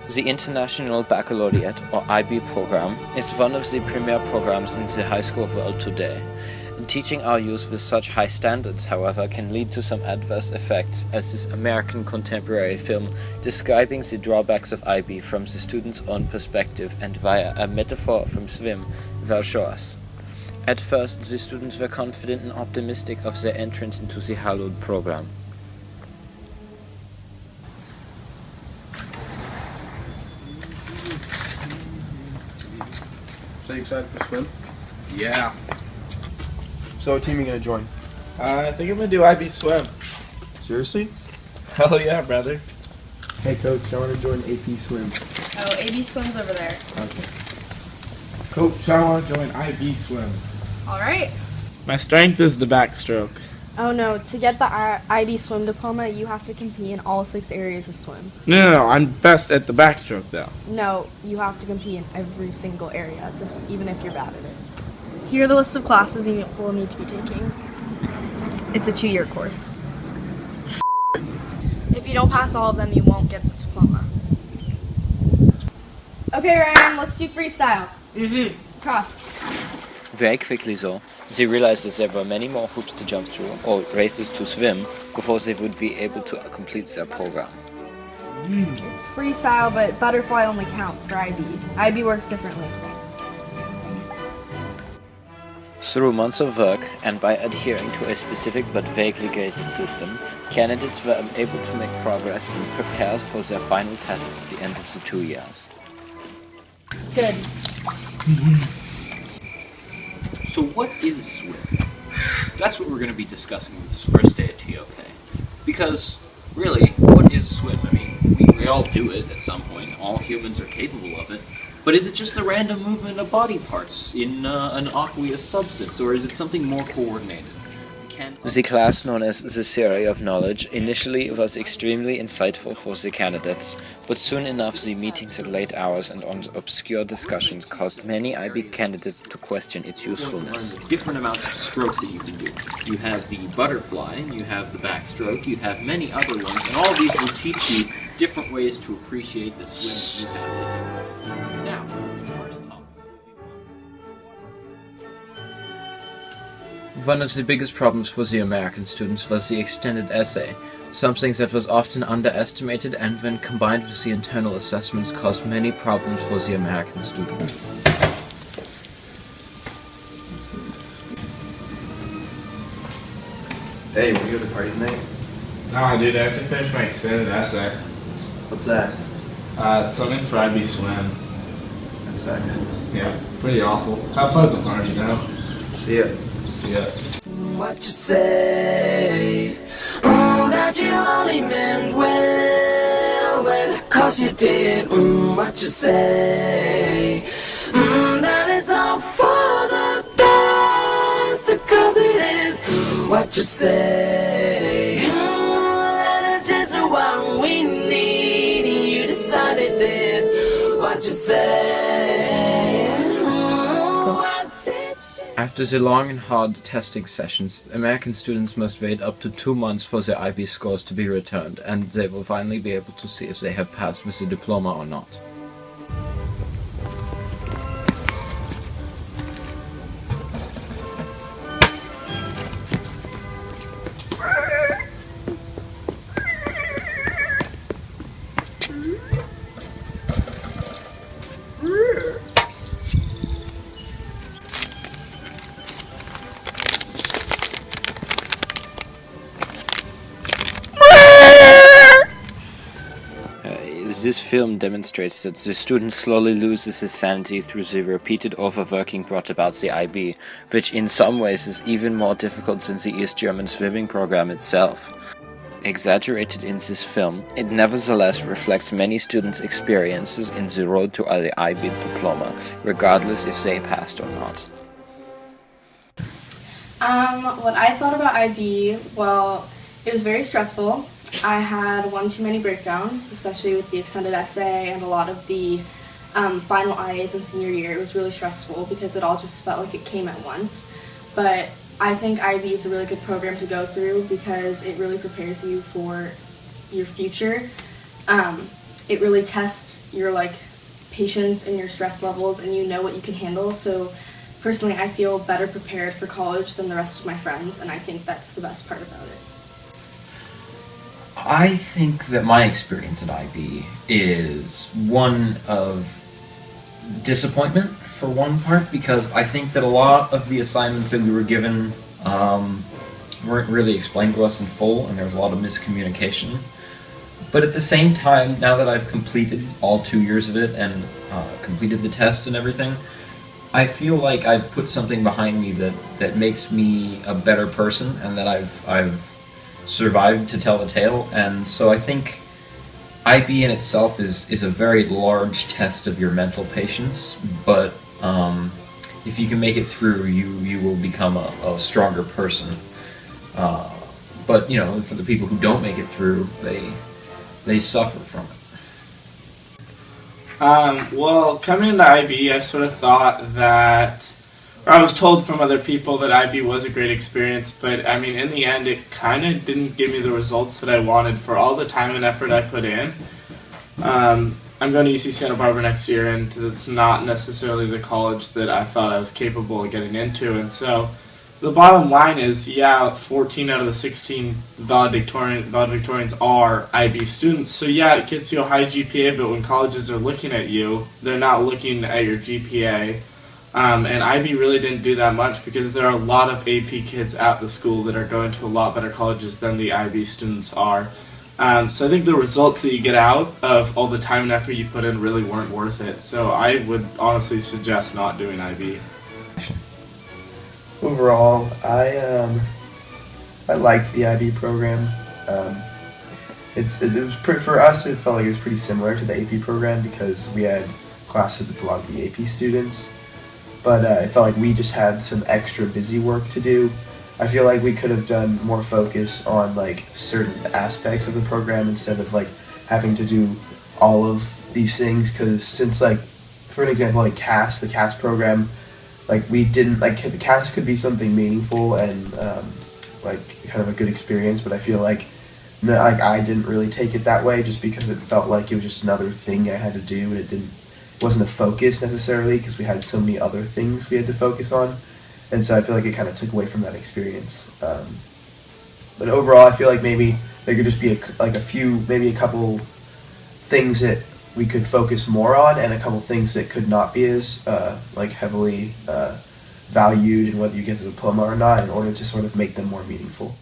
The International Baccalaureate, or IB program, is one of the premier programs in the high school world today. Teaching our youth with such high standards, however, can lead to some adverse effects, as this American contemporary film describing the drawbacks of IB from the student's own perspective and via a metaphor from swim will show us. At first, the students were confident and optimistic of their entrance into the hallowed program. So you excited for swim? Yeah. So what team are you going to join? I think I'm gonna do IB swim. Seriously? Hell yeah, brother. Hey coach, I want to join AP swim. Oh, AB Swim's over there. Okay. Coach, I want to join IB swim. All right. My strength is the backstroke. Oh no, to get the IB swim diploma, you have to compete in all 6 areas of swim. No, I'm best at the backstroke though. No, you have to compete in every single area, just even if you're bad at it. Here are the list of classes you will need to be taking. It's a 2-year course. If you don't pass all of them, you won't get the diploma. Okay, Ryan, let's do freestyle. Cross. Very quickly though, they realized that there were many more hoops to jump through, or races to swim, before they would be able to complete their program. It's freestyle, but butterfly only counts for IB. IB works differently. Through months of work, and by adhering to a specific but vaguely gated system, candidates were able to make progress and prepare for their final test at the end of the 2 years. Good. So what is swim? That's what we're going to be discussing this first day at TOK. Because, really, what is swim? I mean, we all do it at some point. All humans are capable of it. But is it just the random movement of body parts in an aqueous substance, or is it something more coordinated? The class, known as the Theory of Knowledge, initially was extremely insightful for the candidates, but soon enough the meetings at late hours and obscure discussions caused many IB candidates to question its usefulness. Different amounts of strokes that you can do. You have the butterfly, you have the backstroke, you have many other ones, and all of these will teach you different ways to appreciate the swim that you have to do. Now, first topic. One of the biggest problems for the American students was the extended essay, something that was often underestimated and when combined with the internal assessments caused many problems for the American student. Hey, want to go to the party tonight? Nah, dude, I have to finish my extended essay. What's that? It's something for IB swim. That sucks. Yeah, pretty awful. Have fun at the party, you know? See ya. Yeah. What you say? Oh, that you only meant well, 'cause you did. What you say? That it's all for the best, 'cause it is. What you say? That it's just what we need. You decided this. What you say? What did you? After the long and hard testing sessions, American students must wait up to 2 months for their IB scores to be returned, and they will finally be able to see if they have passed with the diploma or not. This film demonstrates that the student slowly loses his sanity through the repeated overworking brought about the IB, which in some ways is even more difficult than the East German swimming program itself. Exaggerated in this film, it nevertheless reflects many students' experiences in the road to the IB diploma, regardless if they passed or not. What I thought about IB, well, it was very stressful. I had one too many breakdowns, especially with the extended essay and a lot of the final IAs in senior year. It was really stressful because it all just felt like it came at once. But I think IB is a really good program to go through because it really prepares you for your future. it really tests your patience and your stress levels, and you know what you can handle. So personally, I feel better prepared for college than the rest of my friends, and I think that's the best part about it. I think that my experience at IB is one of disappointment for one part, because I think that a lot of the assignments that we were given weren't really explained to us in full, and there was a lot of miscommunication. But at the same time, now that I've completed all 2 years of it and completed the tests and everything, I feel like I've put something behind me that makes me a better person, and that I've survived to tell the tale. And so I think IB in itself is a very large test of your mental patience, but if you can make it through, you will become a stronger person. But you know, for the people who don't make it through, they suffer from it. Well, coming into IB, I sort of thought that, or I was told from other people that IB was a great experience, but I mean, in the end, it kind of didn't give me the results that I wanted for all the time and effort I put in. I'm going to UC Santa Barbara next year, and it's not necessarily the college that I thought I was capable of getting into, and so the bottom line is, yeah, 14 out of the 16 valedictorians are IB students, so yeah, it gets you a high GPA, but when colleges are looking at you, they're not looking at your GPA. And IB really didn't do that much, because there are a lot of AP kids at the school that are going to a lot better colleges than the IB students are. So I think the results that you get out of all the time and effort you put in really weren't worth it. So I would honestly suggest not doing IB. Overall, I liked the IB program. It was for us. It felt like it was pretty similar to the AP program, because we had classes with a lot of the AP students. But it felt like we just had some extra busy work to do. I feel like we could have done more focus on certain aspects of the program instead of having to do all of these things. Because since for an example, the CAS program, we didn't the CAS could be something meaningful and kind of a good experience. But I feel like I didn't really take it that way, just because it felt like it was just another thing I had to do, and it wasn't a focus necessarily, because we had so many other things we had to focus on, and so I feel like it kind of took away from that experience. But overall, I feel like maybe there could just be maybe a couple things that we could focus more on, and a couple things that could not be as heavily valued in whether you get the diploma or not, in order to sort of make them more meaningful.